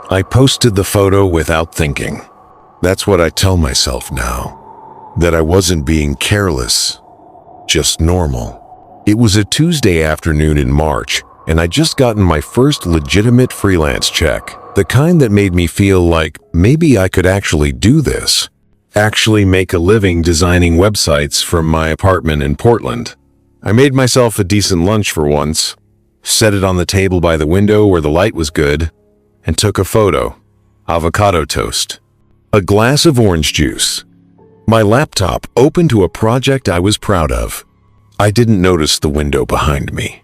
I posted the photo without thinking. That's what I tell myself now. That I wasn't being careless, just normal. It was a Tuesday afternoon in March, and I'd just gotten my first legitimate freelance check. The kind that made me feel like maybe I could actually do this. Actually make a living designing websites from my apartment in Portland. I made myself a decent lunch for once, set it on the table by the window where the light was good, and took a photo. Avocado toast. A glass of orange juice. My laptop open to a project I was proud of. I didn't notice the window behind me.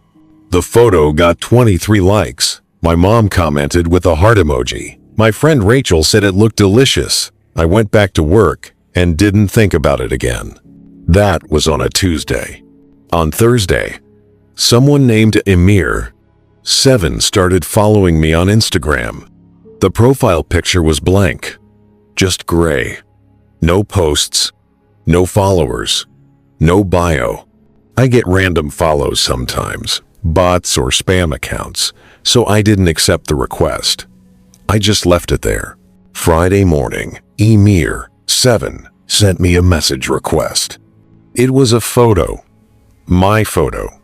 The photo got 23 likes. My mom commented with a heart emoji. My friend Rachel said it looked delicious. I went back to work and didn't think about it again. That was on a Tuesday. On Thursday, someone named Emir, 7, started following me on Instagram. The profile picture was blank, just gray. No posts, no followers, no bio. I get random follows sometimes, bots or spam accounts, so I didn't accept the request. I just left it there. Friday morning, Emir, 7, sent me a message request. It was a photo. My photo.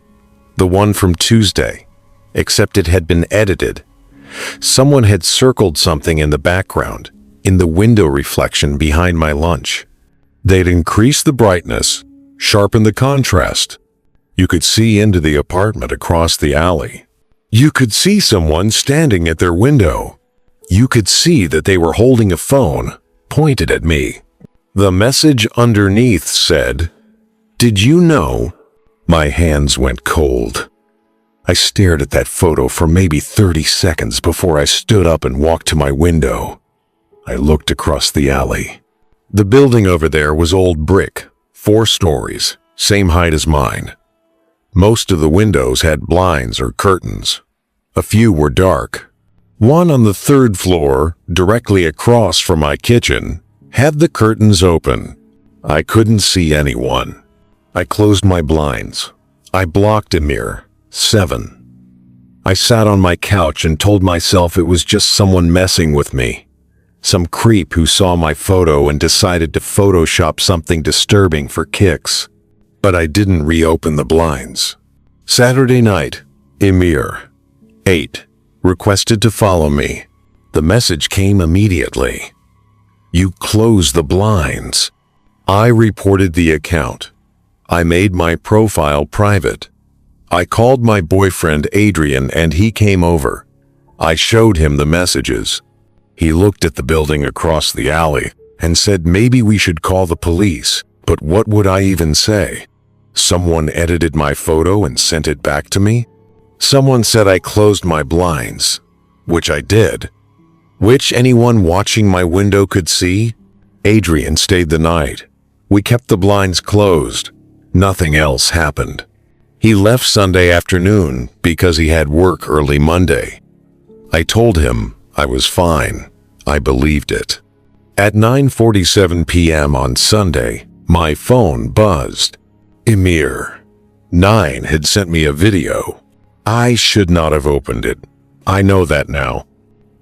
The one from Tuesday, except it had been edited. Someone had circled something in the background, in the window reflection behind my lunch. They'd increased the brightness, sharpened the contrast. You could see into the apartment across the alley. You could see someone standing at their window. You could see that they were holding a phone, pointed at me. The message underneath said, "Did you know?" My hands went cold. I stared at that photo for maybe 30 seconds before I stood up and walked to my window. I looked across the alley. The building over there was old brick, 4 stories, same height as mine. Most of the windows had blinds or curtains. A few were dark. One on the 3rd floor, directly across from my kitchen, had the curtains open. I couldn't see anyone. I closed my blinds. I blocked Emir, 7. I sat on my couch and told myself it was just someone messing with me. Some creep who saw my photo and decided to Photoshop something disturbing for kicks. But I didn't reopen the blinds. Saturday night, Emir, 8, requested to follow me. The message came immediately. "You closed the blinds." I reported the account. I made my profile private. I called my boyfriend Adrian and he came over. I showed him the messages. He looked at the building across the alley and said maybe we should call the police, but what would I even say? Someone edited my photo and sent it back to me? Someone said I closed my blinds, which I did. Which anyone watching my window could see? Adrian stayed the night. We kept the blinds closed. Nothing else happened. He left Sunday afternoon because he had work early Monday. I told him I was fine. I believed it. At 9:47 p.m. on Sunday, my phone buzzed. Emir, 9, had sent me a video. I should not have opened it. I know that now.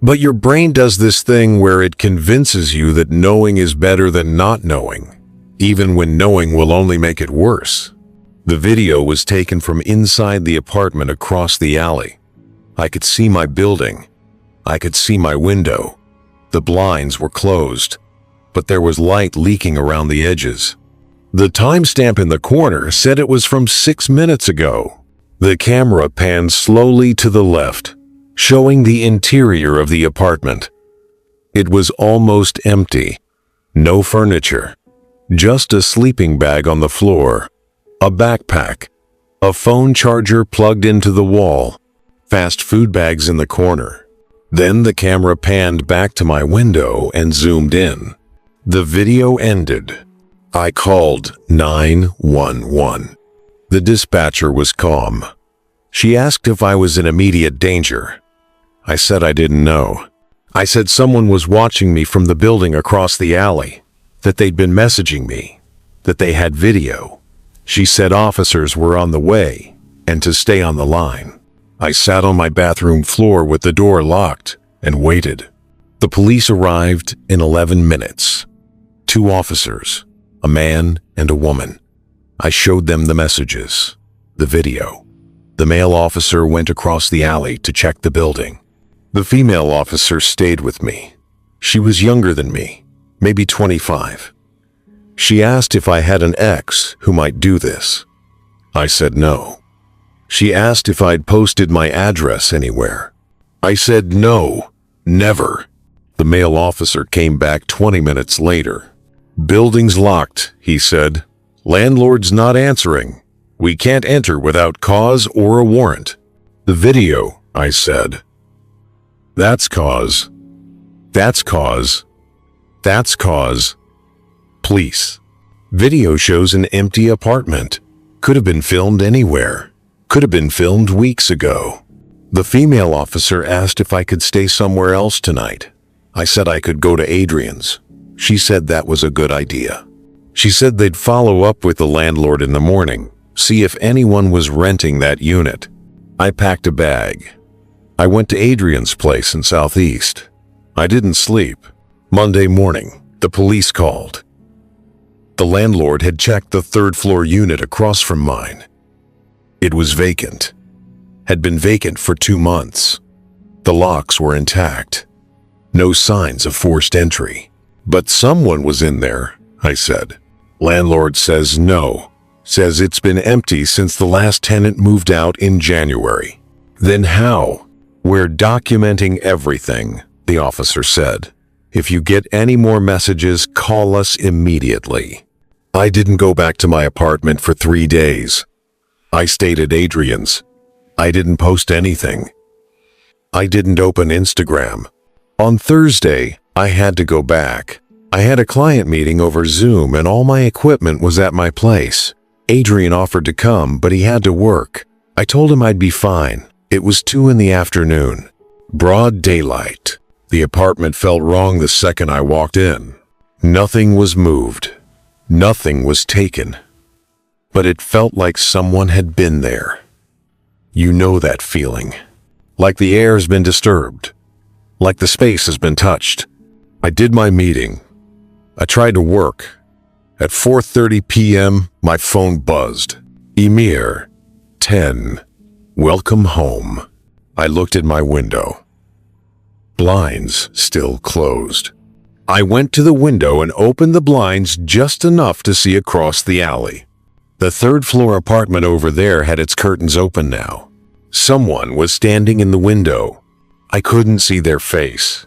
But your brain does this thing where it convinces you that knowing is better than not knowing, even when knowing will only make it worse. The video was taken from inside the apartment across the alley. I could see my building. I could see my window. The blinds were closed, but there was light leaking around the edges. The timestamp in the corner said it was from 6 minutes ago. The camera panned slowly to the left, showing the interior of the apartment. It was almost empty. No furniture. Just a sleeping bag on the floor, a backpack, a phone charger plugged into the wall, fast food bags in the corner. Then the camera panned back to my window and zoomed in. The video ended. I called 911. The dispatcher was calm. She asked if I was in immediate danger. I said I didn't know. I said someone was watching me from the building across the alley, that they'd been messaging me, that they had video. She said officers were on the way and to stay on the line. I sat on my bathroom floor with the door locked and waited. The police arrived in 11 minutes. 2 officers, a man and a woman. I showed them the messages, the video. The male officer went across the alley to check the building. The female officer stayed with me. She was younger than me, maybe 25. She asked if I had an ex who might do this. I said no. She asked if I'd posted my address anywhere. I said no, never. The male officer came back 20 minutes later. "Building's locked," he said. "Landlord's not answering. We can't enter without cause or a warrant." "The video," I said. "That's cause. That's cause. That's cause." Police. Video shows an empty apartment. Could have been filmed anywhere. Could have been filmed weeks ago. The female officer asked if I could stay somewhere else tonight. I said I could go to Adrian's. She said that was a good idea. She said they'd follow up with the landlord in the morning, see if anyone was renting that unit. I packed a bag. I went to Adrian's place in Southeast. I didn't sleep. Monday morning, the police called. The landlord had checked the 3rd floor unit across from mine. It was vacant. Had been vacant for 2 months. The locks were intact. No signs of forced entry. "But someone was in there," I said. "Landlord says no. Says it's been empty since the last tenant moved out in January." "Then how?" "We're documenting everything," the officer said. "If you get any more messages, call us immediately." I didn't go back to my apartment for 3 days. I stayed at Adrian's. I didn't post anything. I didn't open Instagram. On Thursday, I had to go back. I had a client meeting over Zoom and all my equipment was at my place. Adrian offered to come, but he had to work. I told him I'd be fine. It was 2 in the afternoon. Broad daylight. The apartment felt wrong the second I walked in. Nothing was moved. Nothing was taken. But it felt like someone had been there. You know that feeling. Like the air's been disturbed. Like the space has been touched. I did my meeting. I tried to work. At 4:30 p.m., my phone buzzed. "Emir, 10. Welcome home." I looked at my window. Blinds still closed. I went to the window and opened the blinds just enough to see across the alley. The 3rd floor apartment over there had its curtains open now. Someone was standing in the window. I couldn't see their face.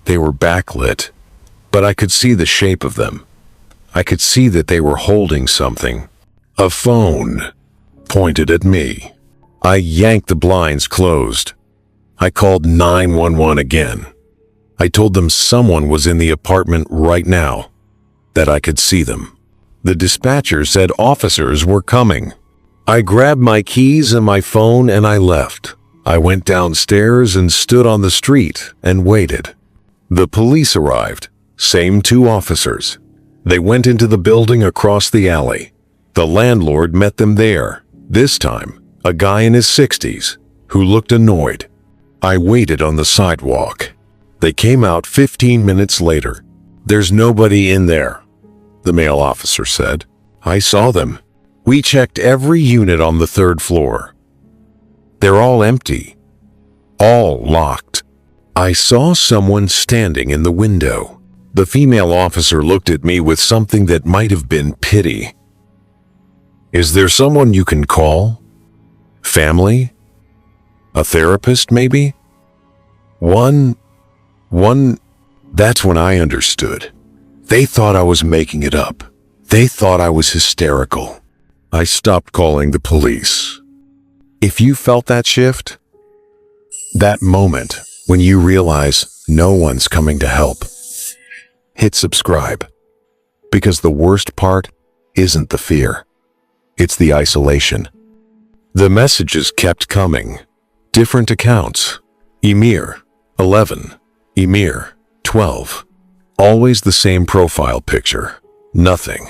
They were backlit, but I could see the shape of them. I could see that they were holding something. A phone pointed at me. I yanked the blinds closed. I called 911 again. I told them someone was in the apartment right now, that I could see them. The dispatcher said officers were coming. I grabbed my keys and my phone and I left. I went downstairs and stood on the street and waited. The police arrived, same 2 officers. They went into the building across the alley. The landlord met them there, this time, a guy in his 60s, who looked annoyed. I waited on the sidewalk. They came out 15 minutes later. "There's nobody in there," the male officer said. "I saw them. We checked every unit on the 3rd floor. They're all empty. All locked." I saw someone standing in the window. The female officer looked at me with something that might have been pity. "Is there someone you can call? Family? A therapist, maybe?" One, that's when I understood. They thought I was making it up. They thought I was hysterical. I stopped calling the police. If you felt that shift, that moment when you realize no one's coming to help, hit subscribe. Because the worst part isn't the fear. It's the isolation. The messages kept coming. Different accounts. Emir, 11. Emir, 12. Always the same profile picture. Nothing.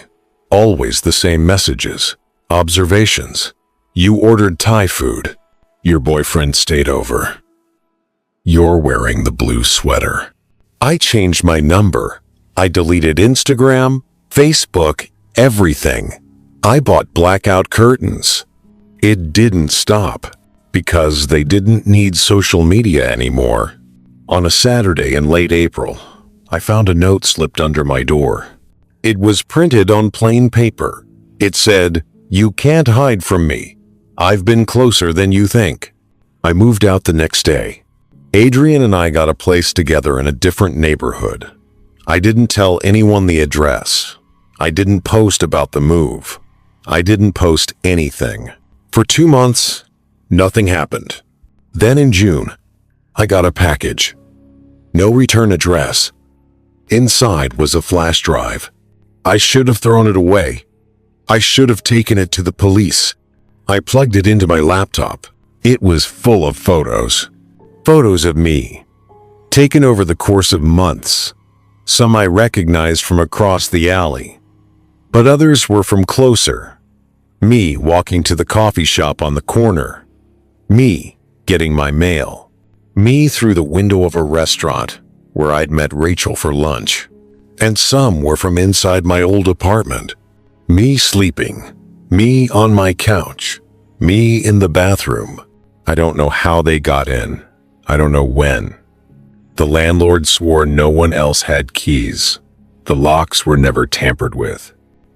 Always the same messages. Observations. You ordered Thai food. Your boyfriend stayed over. You're wearing the blue sweater. I changed my number. I deleted Instagram, Facebook, everything. I bought blackout curtains. It didn't stop because they didn't need social media anymore. On a Saturday in late April, I found a note slipped under my door. It was printed on plain paper. It said, "You can't hide from me. I've been closer than you think." I moved out the next day. Adrian and I got a place together in a different neighborhood. I didn't tell anyone the address. I didn't post about the move. I didn't post anything. For 2 months, nothing happened. Then in June, I got a package. No return address. Inside was a flash drive. I should have thrown it away. I should have taken it to the police. I plugged it into my laptop. It was full of photos. Photos of me, taken over the course of months. Some I recognized from across the alley, but others were from closer. Me walking to the coffee shop on the corner. Me getting my mail. Me through the window of a restaurant where I'd met Rachel for lunch. And some were from inside my old apartment. Me sleeping. Me on my couch. Me in the bathroom. I don't know how they got in. I don't know when. The landlord swore no one else had keys. The locks were never tampered with.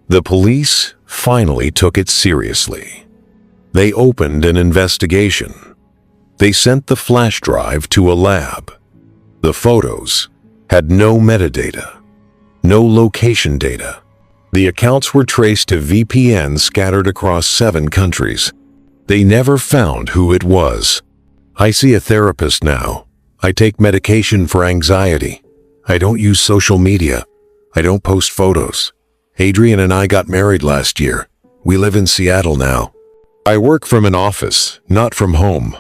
The police finally took it seriously. They opened an investigation. They sent the flash drive to a lab. The photos had no metadata, no location data. The accounts were traced to VPNs scattered across 7 countries. They never found who it was. I see a therapist now. I take medication for anxiety. I don't use social media. I don't post photos. Adrian and I got married last year. We live in Seattle now. I work from an office, not from home.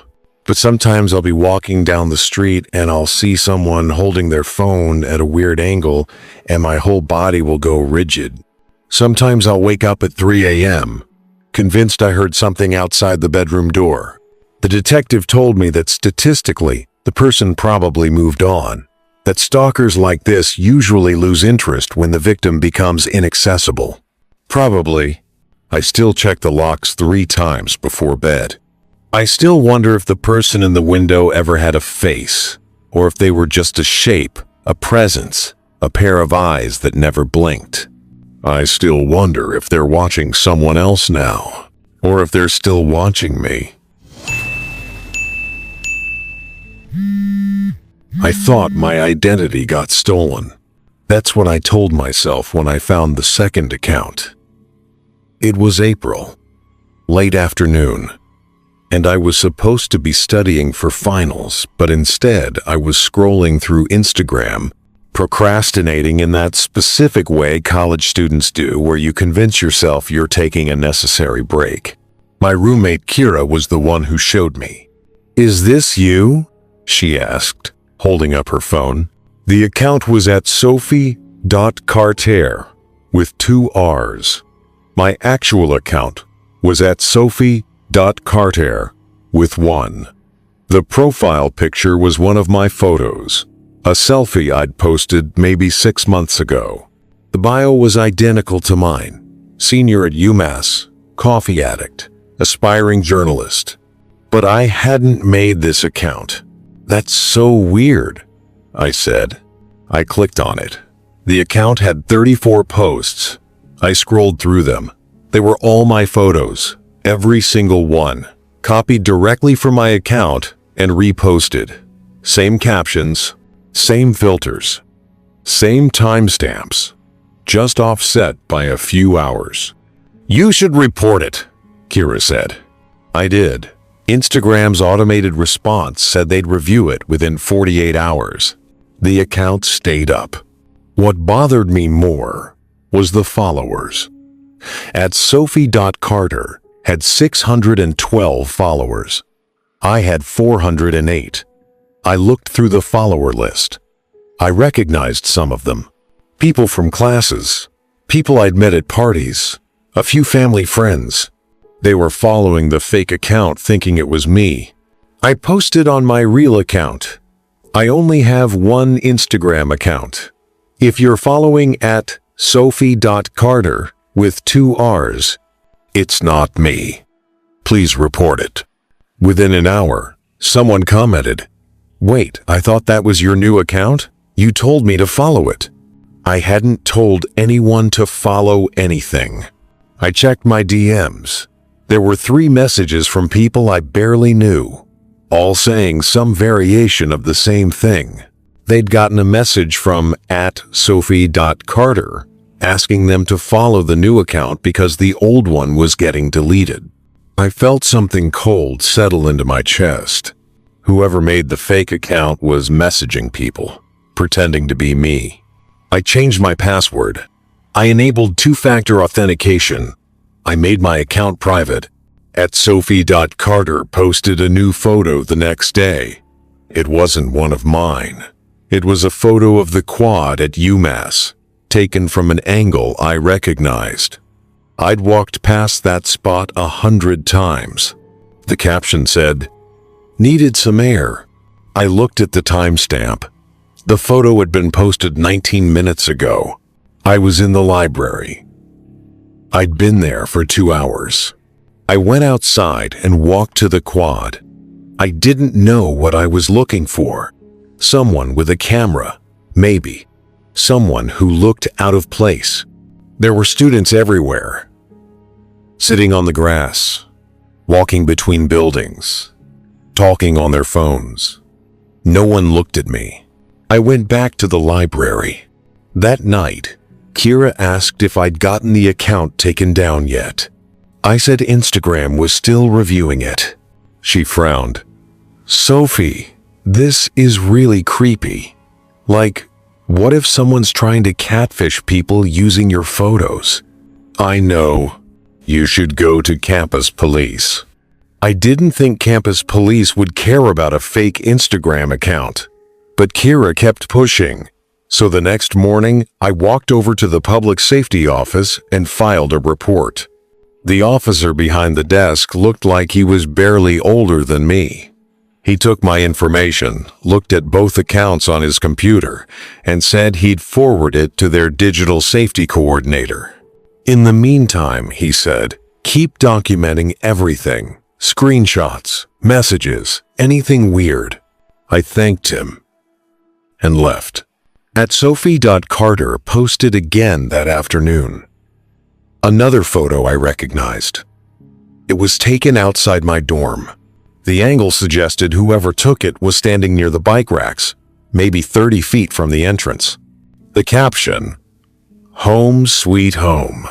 But sometimes I'll be walking down the street and I'll see someone holding their phone at a weird angle and my whole body will go rigid. Sometimes I'll wake up at 3 a.m., convinced I heard something outside the bedroom door. The detective told me that statistically, the person probably moved on. That stalkers like this usually lose interest when the victim becomes inaccessible. Probably. I still check the locks 3 times before bed. I still wonder if the person in the window ever had a face, or if they were just a shape, a presence, a pair of eyes that never blinked. I still wonder if they're watching someone else now, or if they're still watching me. I thought my identity got stolen. That's what I told myself when I found the second account. It was April, late afternoon, and I was supposed to be studying for finals, but instead I was scrolling through Instagram, procrastinating in that specific way college students do where you convince yourself you're taking a necessary break. My roommate Kira was the one who showed me. "Is this you?" she asked, holding up her phone. The account was at Sophie.Carter with 2 R's. My actual account was at Sophie.Carter with 1. The profile picture was one of my photos, a selfie I'd posted maybe 6 months ago. The bio was identical to mine. Senior at UMass, coffee addict, aspiring journalist. But I hadn't made this account. "That's so weird," I said. I clicked on it. The account had 34 posts. I scrolled through them. They were all my photos, every single one, copied directly from my account and reposted. Same captions, same filters, same timestamps, just offset by a few hours. "You should report it," Kira said. I did. Instagram's automated response said they'd review it within 48 hours. The account stayed up. What bothered me more was the followers. At Sophie.Carter had 612 followers. I had 408. I looked through the follower list. I recognized some of them. People from classes, people I'd met at parties, a few family friends. They were following the fake account thinking it was me. I posted on my real account. I only have one Instagram account. If you're following at Sophie.Carter with 2 R's, it's not me. Please report it. Within an hour, someone commented, "Wait, I thought that was your new account? You told me to follow it." I hadn't told anyone to follow anything. I checked my DMs. There were 3 messages from people I barely knew, all saying some variation of the same thing. They'd gotten a message from at Sophie.Carter asking them to follow the new account because the old one was getting deleted. I felt something cold settle into my chest. Whoever made the fake account was messaging people, pretending to be me. I changed my password. I enabled 2-factor authentication. I made my account private. At Sophie.Carter posted a new photo the next day. It wasn't one of mine. It was a photo of the quad at UMass, taken from an angle I recognized. I'd walked past that spot 100 times. The caption said, "Needed some air." I looked at the timestamp. The photo had been posted 19 minutes ago. I was in the library. I'd been there for 2 hours. I went outside and walked to the quad. I didn't know what I was looking for. Someone with a camera, maybe. Someone who looked out of place. There were students everywhere. Sitting on the grass, walking between buildings, talking on their phones. No one looked at me. I went back to the library. That night, Kira asked if I'd gotten the account taken down yet. I said Instagram was still reviewing it. She frowned. "Sophie, this is really creepy. Like, what if someone's trying to catfish people using your photos?" "I know. You should go to campus police." I didn't think campus police would care about a fake Instagram account. But Kira kept pushing. So the next morning, I walked over to the public safety office and filed a report. The officer behind the desk looked like he was barely older than me. He took my information, looked at both accounts on his computer, and said he'd forward it to their digital safety coordinator. "In the meantime," he said, "keep documenting everything. Screenshots, messages, anything weird." I thanked him and left. At Sophie.Carter posted again that afternoon. Another photo I recognized. It was taken outside my dorm. The angle suggested whoever took it was standing near the bike racks, maybe 30 feet from the entrance. The caption, "Home Sweet Home,"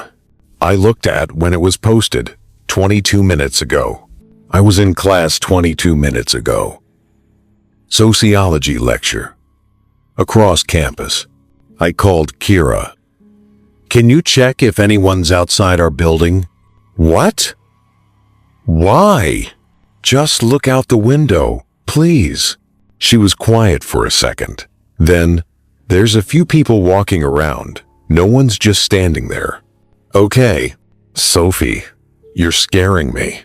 I looked at when it was posted 22 minutes ago. I was in class 22 minutes ago. Sociology lecture. Across campus. I called Kira. "Can you check if anyone's outside our building?" "What? Why?" "Just look out the window, please." She was quiet for a second. Then, "There's a few people walking around. No one's just standing there." "Okay, Sophie, you're scaring me."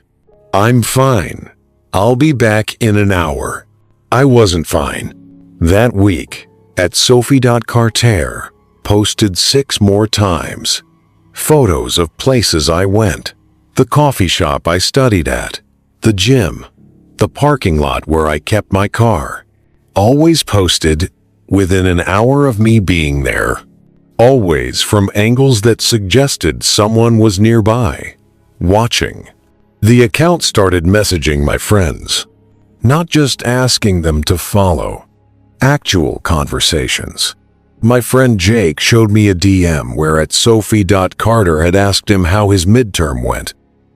"I'm fine. I'll be back in an hour." I wasn't fine. That week, at Sophie.Carter, posted 6 more times. Photos of places I went. The coffee shop I studied at. The gym. The parking lot where I kept my car. Always posted within an hour of me being there. Always from angles that suggested someone was nearby, watching. The account started messaging my friends. Not just asking them to follow. Actual conversations. My friend Jake showed me a DM where at Sophie.Carter had asked him how his midterm went.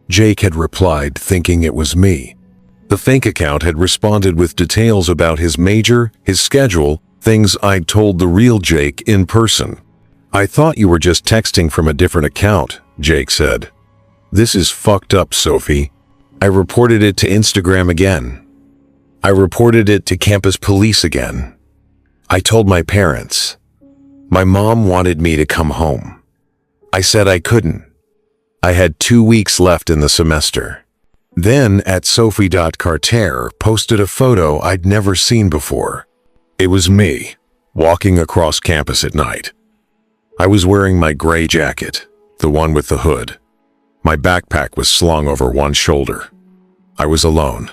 Jake had replied thinking it was me. The fake account had responded with details about his major, his schedule, things I'd told the real Jake in person. "I thought you were just texting from a different account," Jake said. "This is fucked up, Sophie." I reported it to Instagram again. I reported it to campus police again. I told my parents. My mom wanted me to come home. I said I couldn't. I had 2 weeks left in the semester. Then at Sophie.Carter posted a photo I'd never seen before. It was me, walking across campus at night. I was wearing my gray jacket, the one with the hood. My backpack was slung over one shoulder. I was alone.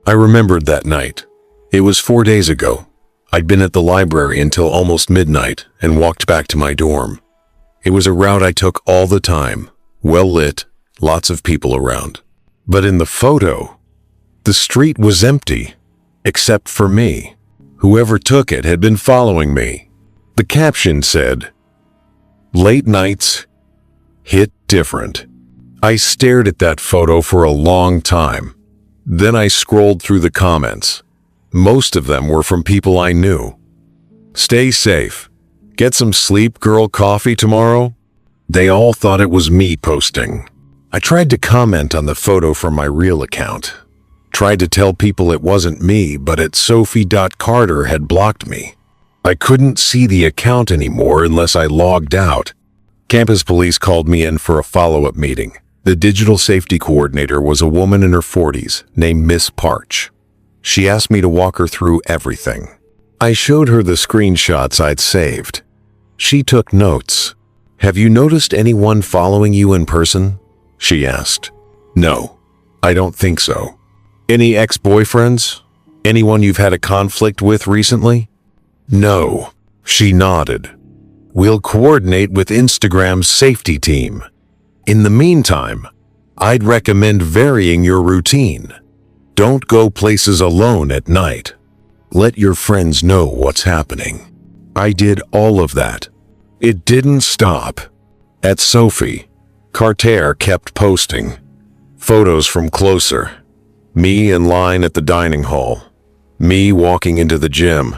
I remembered that night. It was 4 days ago. I'd been at the library until almost midnight and walked back to my dorm. It was a route I took all the time, well lit, lots of people around. But in the photo, the street was empty, except for me. Whoever took it had been following me. The caption said, "Late nights hit different." I stared at that photo for a long time. Then I scrolled through the comments. Most of them were from people I knew. "Stay safe. Get some sleep, girl. Coffee tomorrow." They all thought it was me posting. I tried to comment on the photo from my real account. Tried to tell people it wasn't me, but at Sophie.Carter had blocked me. I couldn't see the account anymore unless I logged out. Campus police called me in for a follow-up meeting. The digital safety coordinator was a woman in her 40s named Miss Parch. She asked me to walk her through everything. I showed her the screenshots I'd saved. She took notes. "Have you noticed anyone following you in person?" she asked. "No, I don't think so." "Any ex-boyfriends? Anyone you've had a conflict with recently?" "No," she nodded. "We'll coordinate with Instagram's safety team. In the meantime, I'd recommend varying your routine. Don't go places alone at night. Let your friends know what's happening." I did all of that. It didn't stop. At Sophie, Carter kept posting photos from closer. Me in line at the dining hall. Me walking into the gym.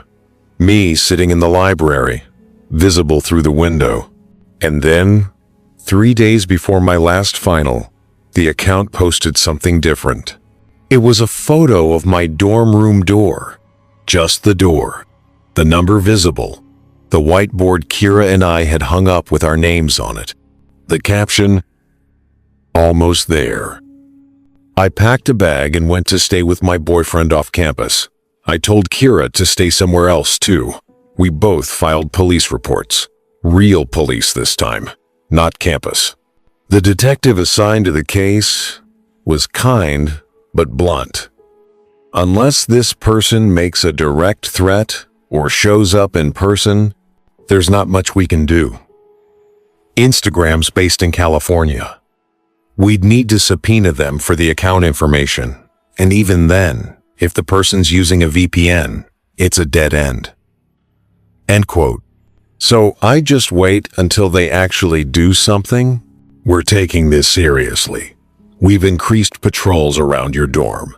Me sitting in the library, visible through the window. And then, 3 days before my last final, the account posted something different. It was a photo of my dorm room door. Just the door. The number visible. The whiteboard Kira and I had hung up with our names on it. The caption, "Almost there." I packed a bag and went to stay with my boyfriend off campus. I told Kira to stay somewhere else too. We both filed police reports. Real police this time, not campus. The detective assigned to the case was kind but blunt. "Unless this person makes a direct threat or shows up in person, there's not much we can do." Instagram's based in California. We'd need to subpoena them for the account information. And even then, if the person's using a VPN, it's a dead end. End quote. So I just wait until they actually do something? We're taking this seriously. We've increased patrols around your dorm.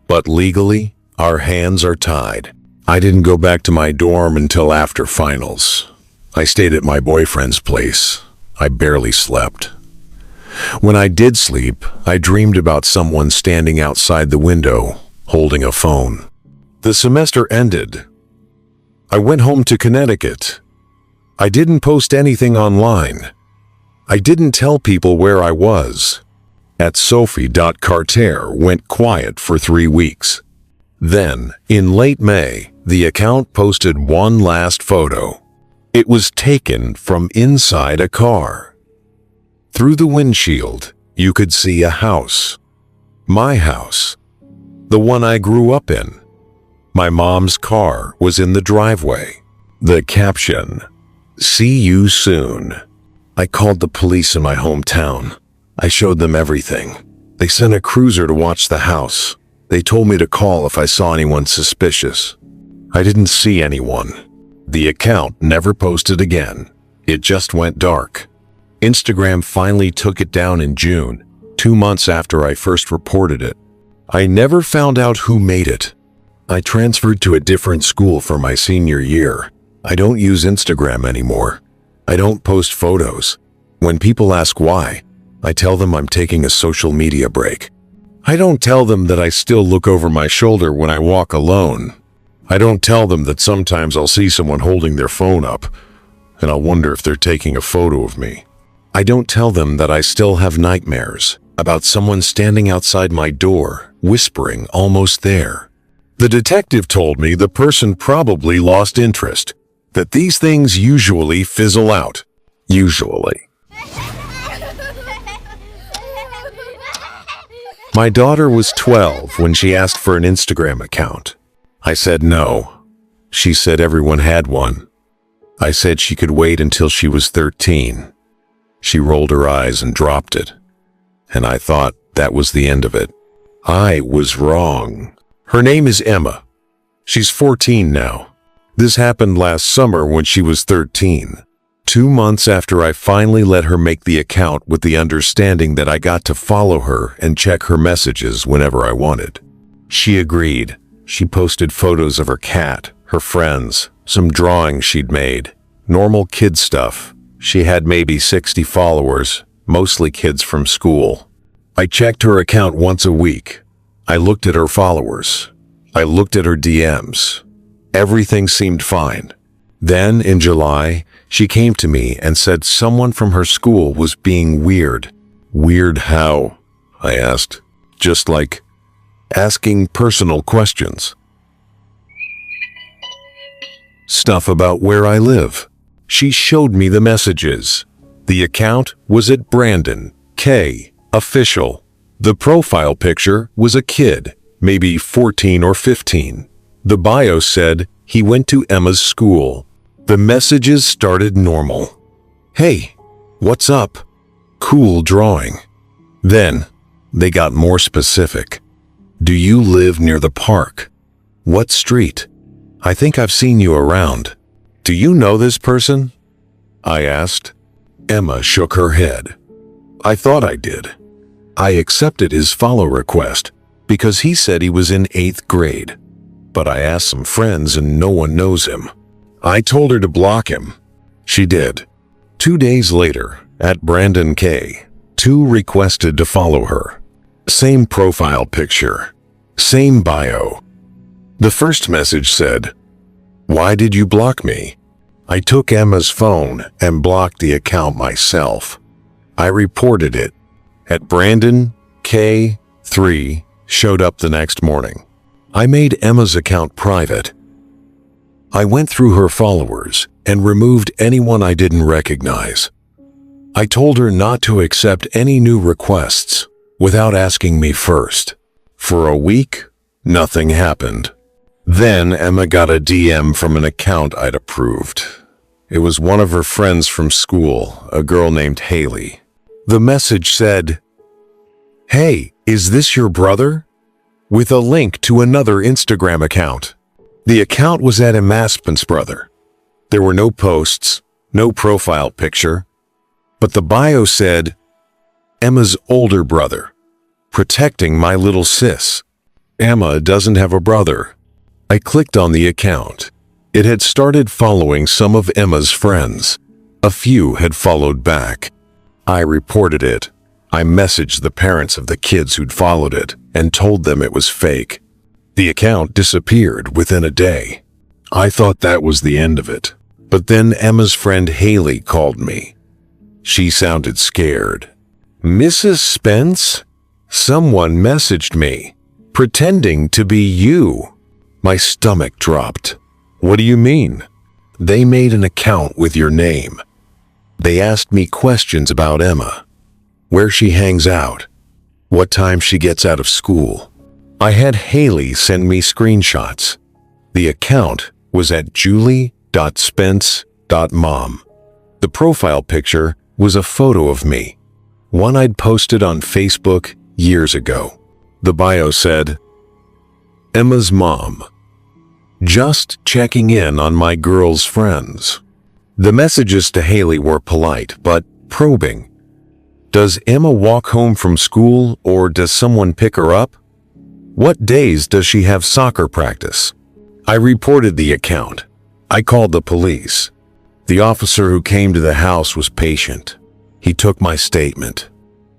But legally, our hands are tied. I didn't go back to my dorm until after finals. I stayed at my boyfriend's place. I barely slept. When I did sleep, I dreamed about someone standing outside the window, holding a phone. The semester ended. I went home to Connecticut. I didn't post anything online. I didn't tell people where I was. At Sophie.Carter went quiet for 3 weeks. Then, in late May, the account posted one last photo. It was taken from inside a car. Through the windshield, you could see a house. My house. The one I grew up in. My mom's car was in the driveway. The caption, "See you soon." I called the police in my hometown. I showed them everything. They sent a cruiser to watch the house. They told me to call if I saw anyone suspicious. I didn't see anyone. The account never posted again. It just went dark. Instagram finally took it down in June, 2 months after I first reported it. I never found out who made it. I transferred to a different school for my senior year. I don't use Instagram anymore. I don't post photos. When people ask why, I tell them I'm taking a social media break. I don't tell them that I still look over my shoulder when I walk alone. I don't tell them that sometimes I'll see someone holding their phone up, and I'll wonder if they're taking a photo of me. I don't tell them that I still have nightmares about someone standing outside my door, whispering, "Almost there." The detective told me the person probably lost interest, that these things usually fizzle out. Usually. My daughter was 12 when she asked for an Instagram account. I said no. She said everyone had one. I said she could wait until she was 13. She rolled her eyes and dropped it. And I thought that was the end of it. I was wrong. Her name is Emma. She's 14 now. This happened last summer when she was 13. 2 months after I finally let her make the account with the understanding that I got to follow her and check her messages whenever I wanted. She agreed. She posted photos of her cat, her friends, some drawings she'd made, normal kid stuff. She had maybe 60 followers, mostly kids from school. I checked her account once a week. I looked at her followers. I looked at her DMs. Everything seemed fine. Then, in July, she came to me and said someone from her school was being weird. Weird how? I asked. Just like asking personal questions. Stuff about where I live. She showed me the messages. The account was at Brandon K. Official. The profile picture was a kid, maybe 14 or 15. The bio said he went to Emma's school. The messages started normal. Hey, what's up? Cool drawing. Then, they got more specific. Do you live near the park? What street? I think I've seen you around. Do you know this person? I asked. Emma shook her head. I thought I did. I accepted his follow request because he said he was in 8th grade. But I asked some friends and no one knows him. I told her to block him. She did. 2 days later, at Brandon K., 2 requested to follow her. Same profile picture. Same bio. The first message said, "Why did you block me?" I took Emma's phone and blocked the account myself. I reported it. At Brandon K. 3 showed up the next morning. I made Emma's account private. I went through her followers and removed anyone I didn't recognize. I told her not to accept any new requests without asking me first. For a week, nothing happened. Then Emma got a DM from an account I'd approved. It was one of her friends from school, a girl named Haley. The message said, "Hey, is this your brother?" with a link to another Instagram account. The account was at Emma's brother. There were no posts, no profile picture, but the bio said, "Emma's older brother, protecting my little sis." Emma doesn't have a brother. I clicked on the account. It had started following some of Emma's friends. A few had followed back. I reported it. I messaged the parents of the kids who'd followed it and told them it was fake. The account disappeared within a day. I thought that was the end of it. But then Emma's friend Haley called me. She sounded scared. "Mrs. Spence? Someone messaged me, pretending to be you." My stomach dropped. "What do you mean?" "They made an account with your name. They asked me questions about Emma, where she hangs out, what time she gets out of school." I had Haley send me screenshots. The account was at julie.spence.mom. The profile picture was a photo of me, one I'd posted on Facebook years ago. The bio said, "Emma's mom. Just checking in on my girl's friends." The messages to Haley were polite, but probing. Does Emma walk home from school or does someone pick her up? What days does she have soccer practice? I reported the account. I called the police. The officer who came to the house was patient. He took my statement.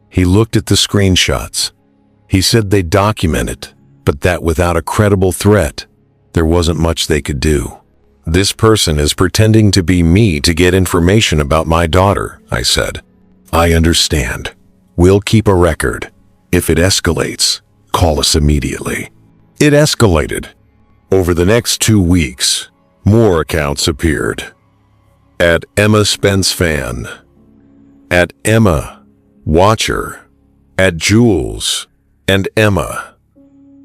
He looked at the screenshots. He said they'd document it, but that without a credible threat, there wasn't much they could do. "This person is pretending to be me to get information about my daughter," I said. "I understand. We'll keep a record. If it escalates, call us immediately." It escalated. Over the next 2 weeks, more accounts appeared. At Emma Spence Fan, at Emma Watcher, at Jules, and Emma.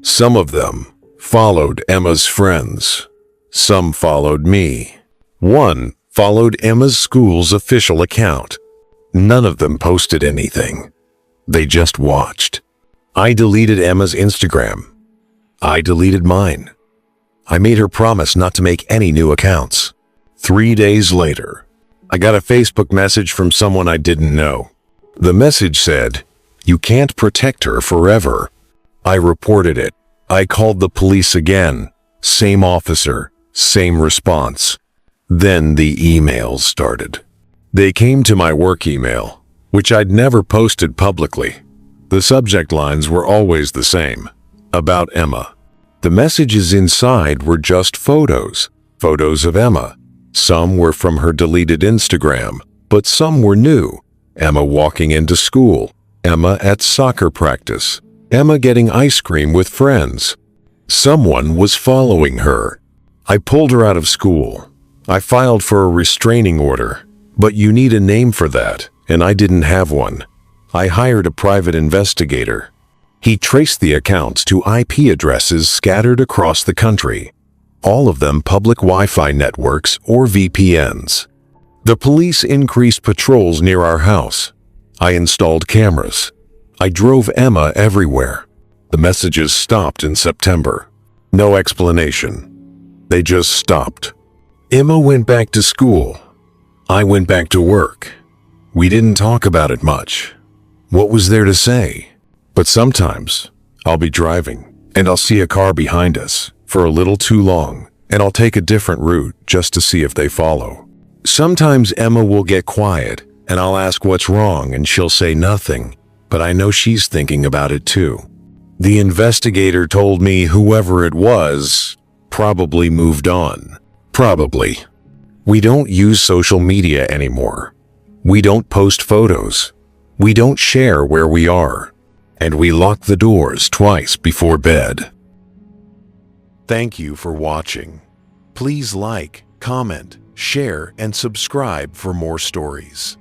Some of them followed Emma's friends. Some followed me. One followed Emma's school's official account. None of them posted anything. They just watched. I deleted Emma's Instagram. I deleted mine. I made her promise not to make any new accounts. 3 days later, I got a Facebook message from someone I didn't know. The message said, "You can't protect her forever." I reported it. I called the police again. Same officer, same response. Then the emails started. They came to my work email, which I'd never posted publicly. The subject lines were always the same, about Emma. The messages inside were just photos of Emma. Some were from her deleted Instagram, but some were new. Emma walking into school, Emma at soccer practice, Emma getting ice cream with friends. Someone was following her. I pulled her out of school. I filed for a restraining order, but you need a name for that, and I didn't have one. I hired a private investigator. He traced the accounts to IP addresses scattered across the country, all of them public Wi-Fi networks or VPNs. The police increased patrols near our house. I installed cameras. I drove Emma everywhere. The messages stopped in September. No explanation. They just stopped. Emma went back to school. I went back to work. We didn't talk about it much. What was there to say? But sometimes I'll be driving and I'll see a car behind us for a little too long, and I'll take a different route just to see if they follow. Sometimes Emma will get quiet and I'll ask what's wrong and she'll say nothing, but I know she's thinking about it too. The investigator told me whoever it was probably moved on. Probably. We don't use social media anymore. We don't post photos. We don't share where we are. And we lock the doors twice before bed. Thank you for watching. Please like, comment, share, and subscribe for more stories.